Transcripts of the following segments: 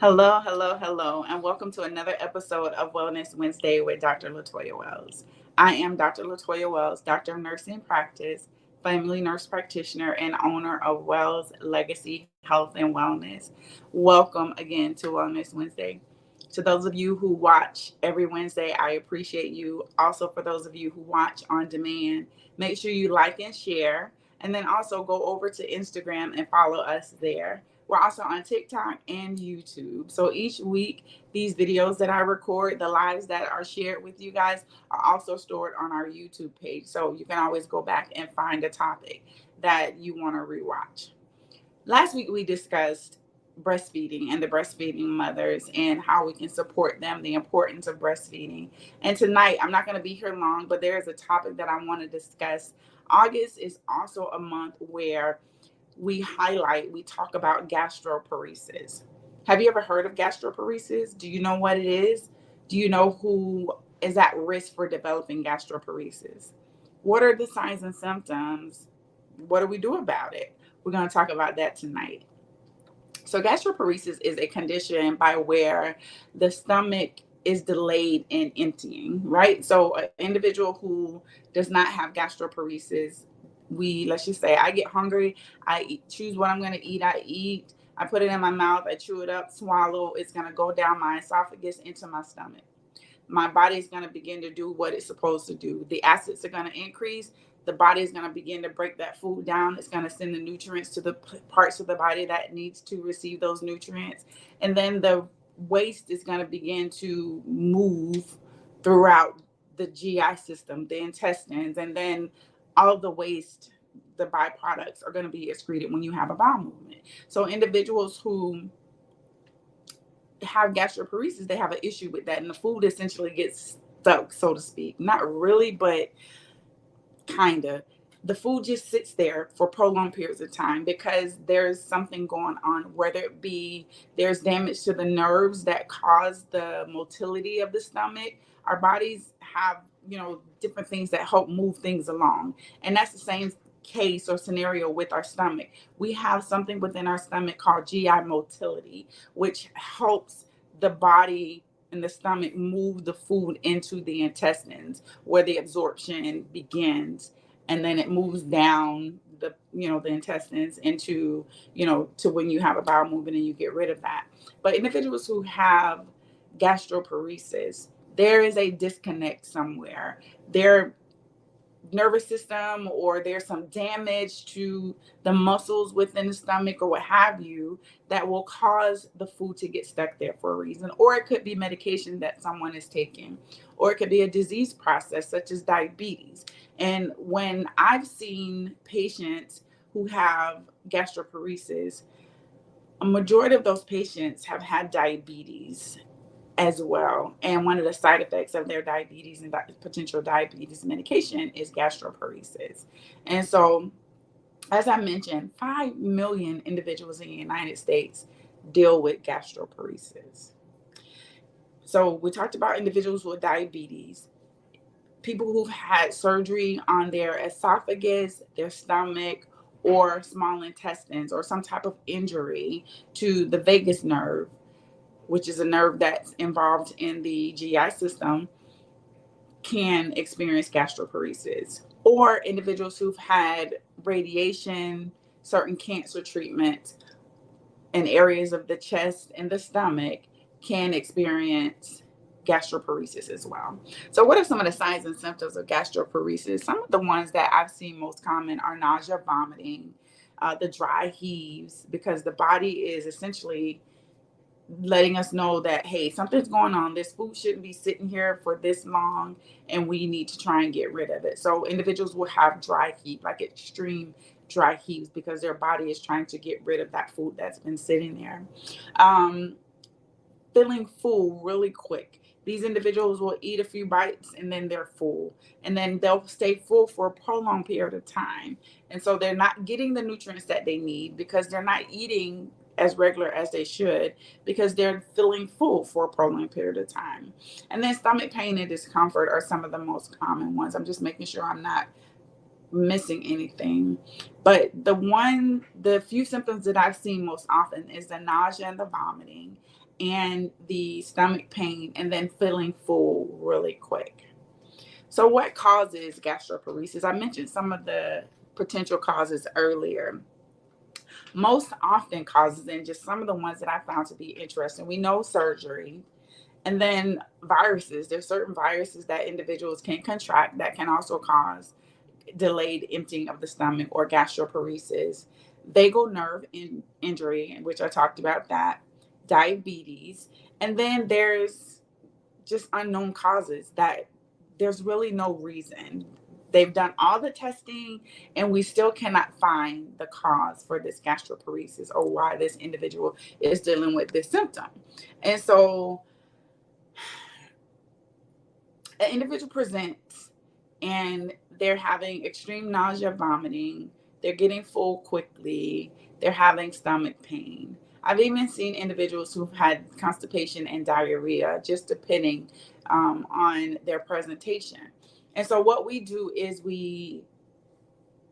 Hello, hello, hello, and welcome to another episode of Wellness Wednesday with Dr. Latoya Wells. I am Dr. Latoya Wells, Doctor of Nursing Practice, family nurse practitioner, and owner of Wells Legacy Health and Wellness. Welcome again to Wellness Wednesday. To those of you who watch every Wednesday, I appreciate you. Also, for those of you who watch on demand, make sure you like and share, and then also go over to Instagram and follow us there. We're also on TikTok and YouTube. So each week, these videos that I record, the lives that are shared with you guys, are also stored on our YouTube page. So you can always go back and find a topic that you want to rewatch. Last week, we discussed breastfeeding and the breastfeeding mothers and how we can support them, the importance of breastfeeding. And tonight, I'm not going to be here long, but there is a topic that I want to discuss. August is also a month where we talk about gastroparesis. Have you ever heard of gastroparesis? Do you know what it is? Do you know who is at risk for developing gastroparesis? What are the signs and symptoms? What do we do about it? We're going to talk about that tonight. So, gastroparesis is a condition by where the stomach is delayed in emptying, right? So, an individual who does not have gastroparesis, let's just say, I get hungry, choose what I'm going to eat, I eat, I put it in my mouth, I chew it up, swallow, it's going to go down my esophagus into my stomach. My body is going to begin to do what it's supposed to do. The acids are going to increase. The body is going to begin to break that food down. It's going to send the nutrients to the parts of the body that needs to receive those nutrients. And then the waste is going to begin to move throughout the GI system, the intestines, and then all the waste, the byproducts are going to be excreted when you have a bowel movement. So individuals who have gastroparesis, they have an issue with that, and the food essentially gets stuck, so to speak. Not really, but kind of. The food just sits there for prolonged periods of time because there's something going on, whether it be there's damage to the nerves that cause the motility of the stomach. Our bodies have, different things that help move things along. And that's the same case or scenario with our stomach. We have something within our stomach called GI motility, which helps the body and the stomach move the food into the intestines where the absorption begins, and then it moves down the intestines into to when you have a bowel movement and you get rid of that. But individuals who have gastroparesis, there is a disconnect somewhere. Their nervous system, or there's some damage to the muscles within the stomach or what have you, that will cause the food to get stuck there for a reason. Or it could be medication that someone is taking, or it could be a disease process such as diabetes. And when I've seen patients who have gastroparesis, a majority of those patients have had diabetes as well. And one of the side effects of their diabetes and potential diabetes medication is gastroparesis. And so, as I mentioned, 5 million individuals in the United States deal with gastroparesis. So, we talked about individuals with diabetes, people who've had surgery on their esophagus, their stomach, or small intestines, or some type of injury to the vagus nerve, which is a nerve that's involved in the GI system, can experience gastroparesis. Or individuals who've had radiation, certain cancer treatments in areas of the chest and the stomach can experience gastroparesis as well. So what are some of the signs and symptoms of gastroparesis? Some of the ones that I've seen most common are nausea, vomiting, the dry heaves, because the body is essentially letting us know that, hey, something's going on. This food shouldn't be sitting here for this long, and we need to try and get rid of it. So individuals will have dry heat, like extreme dry heaves, because their body is trying to get rid of that food that's been sitting there. Feeling full really quick. These individuals will eat a few bites and then they're full, and then they'll stay full for a prolonged period of time. And so they're not getting the nutrients that they need because they're not eating as regular as they should, because they're feeling full for a prolonged period of time. And then stomach pain and discomfort are some of the most common ones. I'm just making sure I'm not missing anything. But the few symptoms that I've seen most often is the nausea and the vomiting, and the stomach pain, and then feeling full really quick. So, what causes gastroparesis? I mentioned some of the potential causes earlier. Most often causes, and just some of the ones that I found to be interesting, we know surgery, and then viruses. There's certain viruses that individuals can contract that can also cause delayed emptying of the stomach or gastroparesis. Vagal nerve injury, which I talked about that, diabetes, and then there's just unknown causes that there's really no reason. They've done all the testing and we still cannot find the cause for this gastroparesis or why this individual is dealing with this symptom. And so an individual presents and they're having extreme nausea, vomiting, they're getting full quickly, they're having stomach pain. I've even seen individuals who've had constipation and diarrhea, just depending on their presentation. And so, what we do is we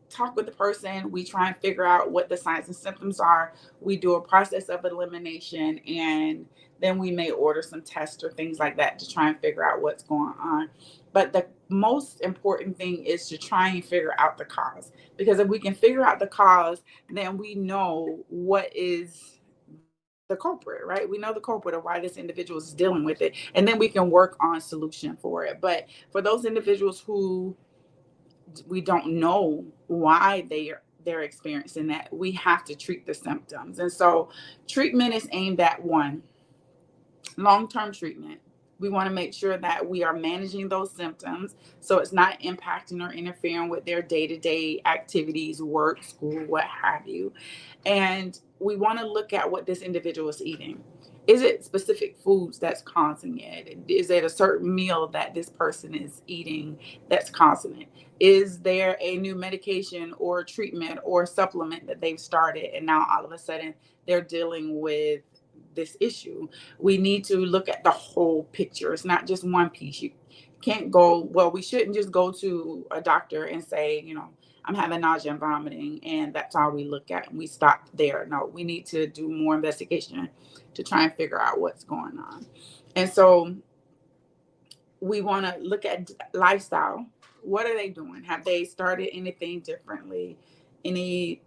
talk with the person, we try and figure out what the signs and symptoms are. We do a process of elimination, and then we may order some tests or things like that to try and figure out what's going on. But the most important thing is to try and figure out the cause, because if we can figure out the cause, then we know what is the culprit, right? We know the culprit of why this individual is dealing with it, and then we can work on solution for it. But for those individuals who we don't know why they're experiencing that, we have to treat the symptoms. And so treatment is aimed at one, long-term treatment. We want to make sure that we are managing those symptoms so it's not impacting or interfering with their day-to-day activities, work, school, what have you. And we want to look at what this individual is eating. Is it specific foods that's causing it? Is it a certain meal that this person is eating that's causing it? Is there a new medication or treatment or supplement that they've started and now all of a sudden they're dealing with this issue? We need to look at the whole picture. It's not just one piece. You can't go, well, we shouldn't just go to a doctor and say, I'm having nausea and vomiting, and that's all we look at and we stop there. No, we need to do more investigation to try and figure out what's going on. And so we want to look at lifestyle. What are they doing? Have they started anything differently? Any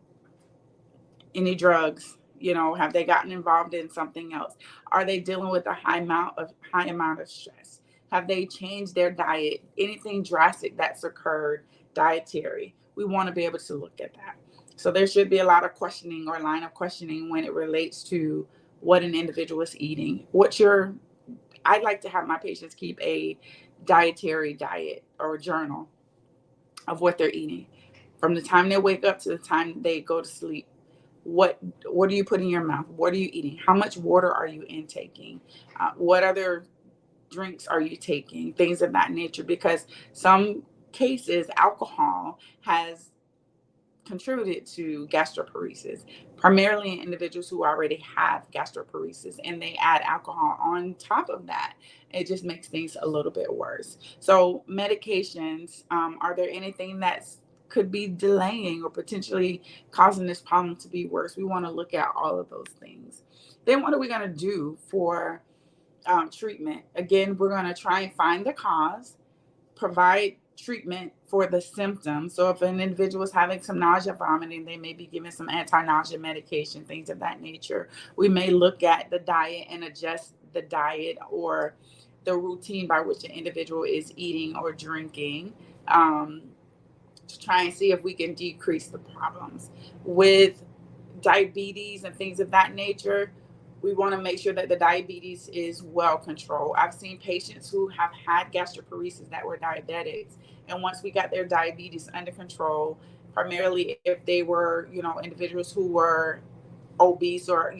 drugs? Have they gotten involved in something else? Are they dealing with a high amount of stress? Have they changed their diet? Anything drastic that's occurred dietary? We want to be able to look at that. So there should be a lot of questioning or line of questioning when it relates to what an individual is eating. I'd like to have my patients keep a diet or journal of what they're eating from the time they wake up to the time they go to sleep. What do you put in your mouth? What are you eating? How much water are you intaking? What other drinks are you taking? Things of that nature, because some cases alcohol has contributed to gastroparesis, primarily in individuals who already have gastroparesis, and they add alcohol on top of that. It just makes things a little bit worse. So medications, are there anything that's could be delaying or potentially causing this problem to be worse? We want to look at all of those things. Then what are we going to do for treatment? Again, we're going to try and find the cause, provide treatment for the symptoms. So if an individual is having some nausea, vomiting, they may be given some anti-nausea medication, things of that nature. We may look at the diet and adjust the diet or the routine by which an individual is eating or drinking, to try and see if we can decrease the problems. With diabetes and things of that nature, we want to make sure that the diabetes is well controlled. I've seen patients who have had gastroparesis that were diabetics, and once we got their diabetes under control, primarily if they were, individuals who were obese or,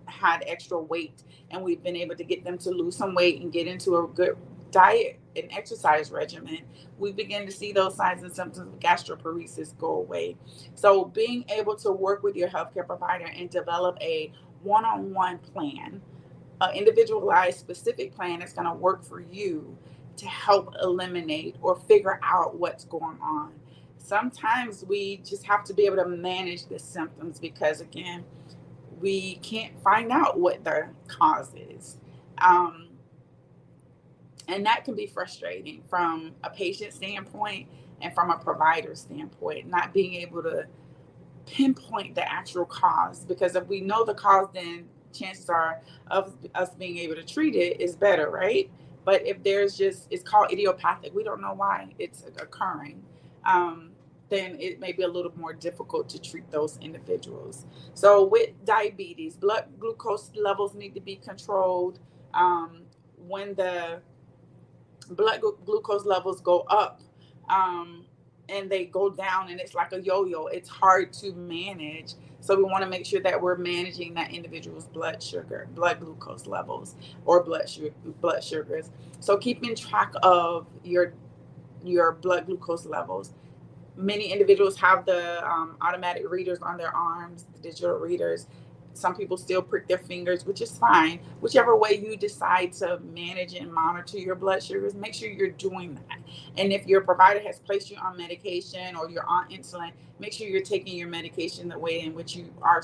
had extra weight, and we've been able to get them to lose some weight and get into a good diet and exercise regimen, we begin to see those signs and symptoms of gastroparesis go away. So being able to work with your healthcare provider and develop a one-on-one plan, an individualized specific plan that's going to work for you to help eliminate or figure out what's going on. Sometimes we just have to be able to manage the symptoms because, again, we can't find out what the cause is. Um, and that can be frustrating from a patient standpoint and from a provider standpoint, not being able to pinpoint the actual cause, because if we know the cause, then chances are of us being able to treat it is better, right? But if there's just, it's called idiopathic, we don't know why it's occurring, um, then it may be a little more difficult to treat those individuals. So with diabetes, blood glucose levels need to be controlled. When the glucose levels go up, um, and they go down, and it's like a yo-yo, it's hard to manage. So we want to make sure that we're managing that individual's blood glucose levels, or blood sugars. So keeping track of your blood glucose levels. Many individuals have the automatic readers on their arms, the digital readers. Some people still prick their fingers, which is fine. Whichever way you decide to manage and monitor your blood sugars, make sure you're doing that. And if your provider has placed you on medication or you're on insulin, make sure you're taking your medication the way in which you are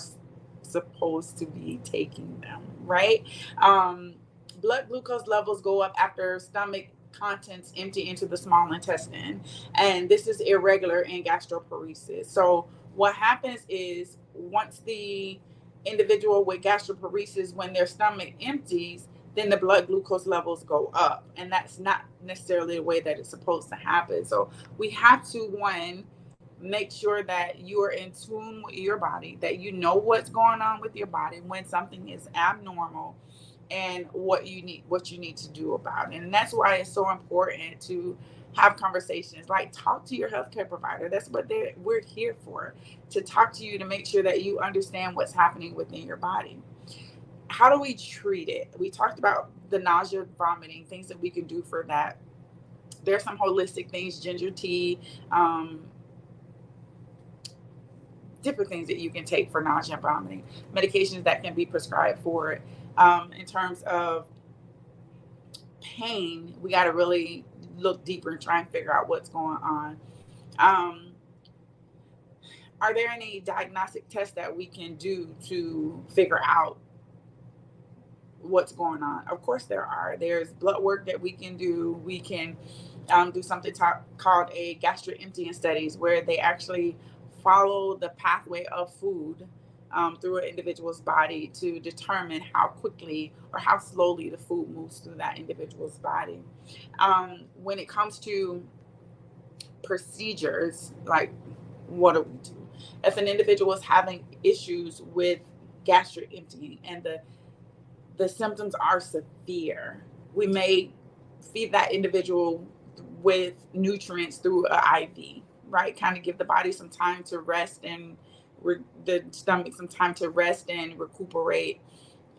supposed to be taking them, right? Um, Blood glucose levels go up after stomach contents empty into the small intestine, and this is irregular in gastroparesis. So what happens is, once the individual with gastroparesis, when their stomach empties, then the blood glucose levels go up, and that's not necessarily the way that it's supposed to happen. So we have to, one, make sure that you are in tune with your body, that you know what's going on with your body when something is abnormal, and what you need to do about it. And that's why it's so important to have conversations, like talk to your healthcare provider. That's what we're here for, to talk to you, to make sure that you understand what's happening within your body. How do we treat it? We talked about the nausea, vomiting, things that we can do for that. There's some holistic things, ginger tea, um, different things that you can take for nausea and vomiting, medications that can be prescribed for it. In terms of pain, we got to really look deeper and try and figure out what's going on. Um, are there any diagnostic tests that we can do to figure out what's going on? Of course, there are. There's blood work that we can do. We can do something called a gastric emptying studies, where they actually follow the pathway of food through an individual's body to determine how quickly or how slowly the food moves through that individual's body. When it comes to procedures, like, what do we do? If an individual is having issues with gastric emptying and the symptoms are severe, we may feed that individual with nutrients through an IV, right? Kind of give the body some time to rest, and the stomach some time to rest and recuperate.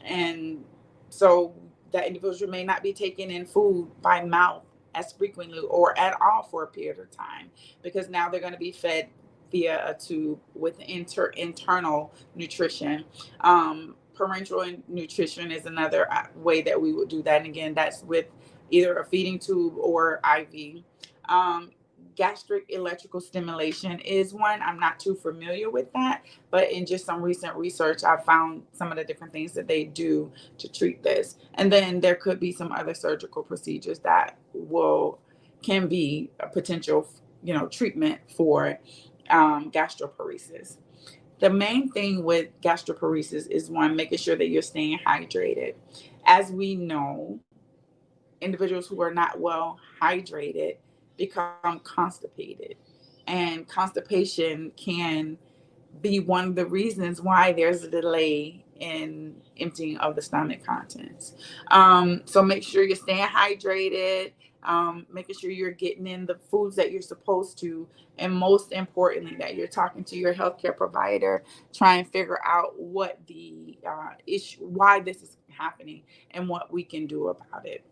And so that individual may not be taking in food by mouth as frequently or at all for a period of time, because now they're going to be fed via a tube with internal nutrition. Parenteral nutrition is another way that we would do that. And again, that's with either a feeding tube or IV. Um, Gastric electrical stimulation is one. I'm not too familiar with that, but in just some recent research, I found some of the different things that they do to treat this. And then there could be some other surgical procedures that can be a potential, treatment for gastroparesis. The main thing with gastroparesis is, one, making sure that you're staying hydrated. As we know, individuals who are not well hydrated become constipated, and constipation can be one of the reasons why there's a delay in emptying of the stomach contents. So make sure you're staying hydrated, making sure you're getting in the foods that you're supposed to, and most importantly, that you're talking to your healthcare provider, try and figure out what the issue, why this is happening, and what we can do about it.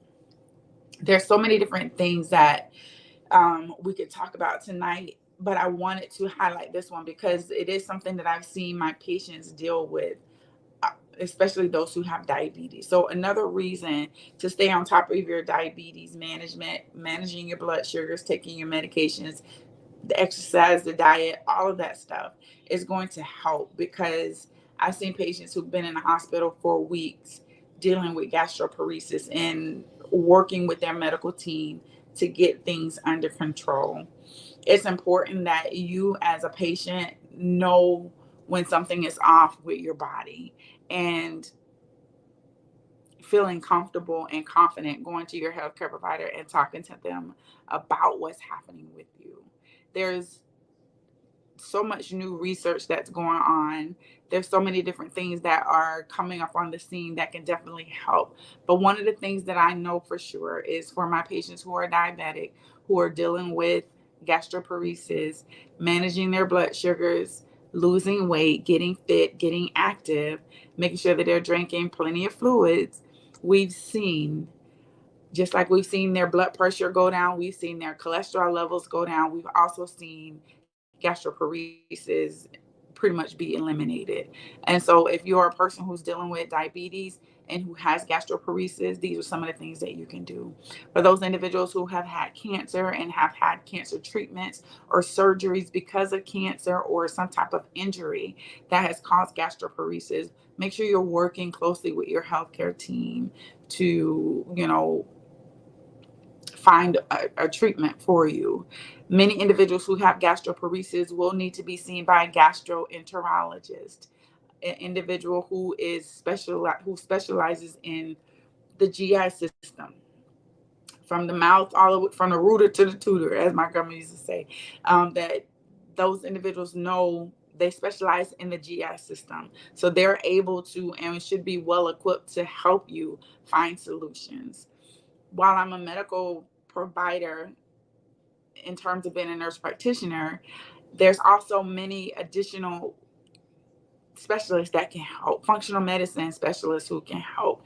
There's so many different things that we could talk about tonight, but I wanted to highlight this one because it is something that I've seen my patients deal with, especially those who have diabetes. So another reason to stay on top of your diabetes management, managing your blood sugars, taking your medications, the exercise, the diet, all of that stuff is going to help, because I've seen patients who've been in the hospital for weeks dealing with gastroparesis and working with their medical team to get things under control. It's important that you, as a patient, know when something is off with your body, and feeling comfortable and confident going to your healthcare provider and talking to them about what's happening with you. There's so much new research that's going on. There's so many different things that are coming up on the scene that can definitely help. But one of the things that I know for sure is for my patients who are diabetic, who are dealing with gastroparesis, managing their blood sugars, losing weight, getting fit, getting active, making sure that they're drinking plenty of fluids. We've seen, just like we've seen their blood pressure go down, we've seen their cholesterol levels go down. We've also seen gastroparesis pretty much be eliminated. And so if you're a person who's dealing with diabetes and who has gastroparesis, these are some of the things that you can do. For those individuals who have had cancer and have had cancer treatments or surgeries because of cancer or some type of injury that has caused gastroparesis, make sure you're working closely with your healthcare team to, find a treatment for you. Many individuals who have gastroparesis will need to be seen by a gastroenterologist, an individual who specializes in the GI system, from the mouth all the way from the rooter to the tutor, as my grandma used to say. That those individuals know, they specialize in the GI system, so they're able to and should be well equipped to help you find solutions. While I'm a medical provider in terms of being a nurse practitioner, there's also many additional specialists that can help. Functional medicine specialists who can help.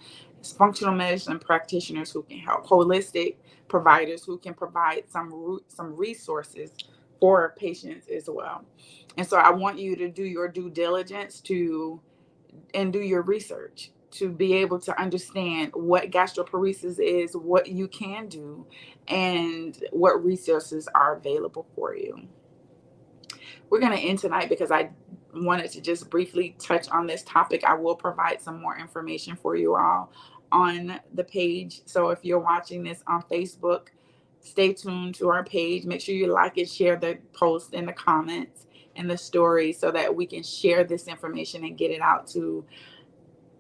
Functional medicine practitioners who can help. Holistic providers who can provide some resources for patients as well. And so I want you to do your due diligence and do your research to be able to understand what gastroparesis is, what you can do, and what resources are available for you. We're going to end tonight because I wanted to just briefly touch on this topic. I will provide some more information for you all on the page. So if you're watching this on Facebook, stay tuned to our page. Make sure you like and share the post in the comments and the story so that we can share this information and get it out to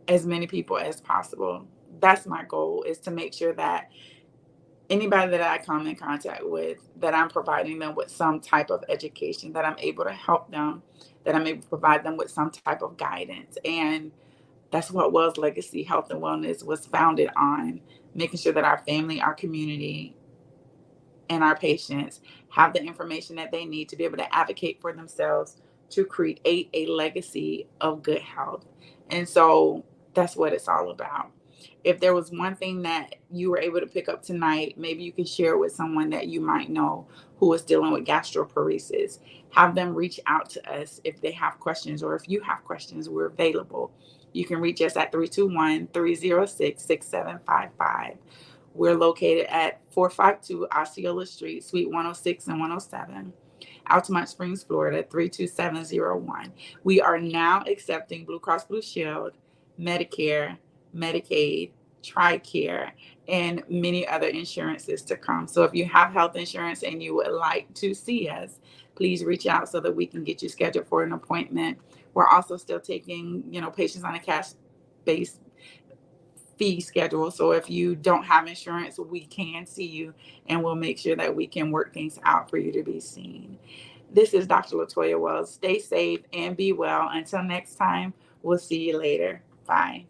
as many people as possible. That's my goal, is to make sure that anybody that I come in contact with, that I'm providing them with some type of education, that I'm able to help them, that I'm able to provide them with some type of guidance. And that's what Wells Legacy Health and Wellness was founded on, making sure that our family, our community, and our patients have the information that they need to be able to advocate for themselves to create a legacy of good health. And so that's what it's all about. If there was one thing that you were able to pick up tonight, maybe you can share with someone that you might know who is dealing with gastroparesis. Have them reach out to us if they have questions, or if you have questions, we're available. You can reach us at 321-306-6755. We're located at 452 Osceola Street, Suite 106 and 107. Altamont Springs, Florida, 32701. We are now accepting Blue Cross Blue Shield, Medicare, Medicaid, TRICARE, and many other insurances to come. So if you have health insurance and you would like to see us, please reach out so that we can get you scheduled for an appointment. We're also still taking, patients on a cash-based fee schedule. So if you don't have insurance, we can see you and we'll make sure that we can work things out for you to be seen. This is Dr. Latoya Wells. Stay safe and be well. Until next time, we'll see you later. Bye.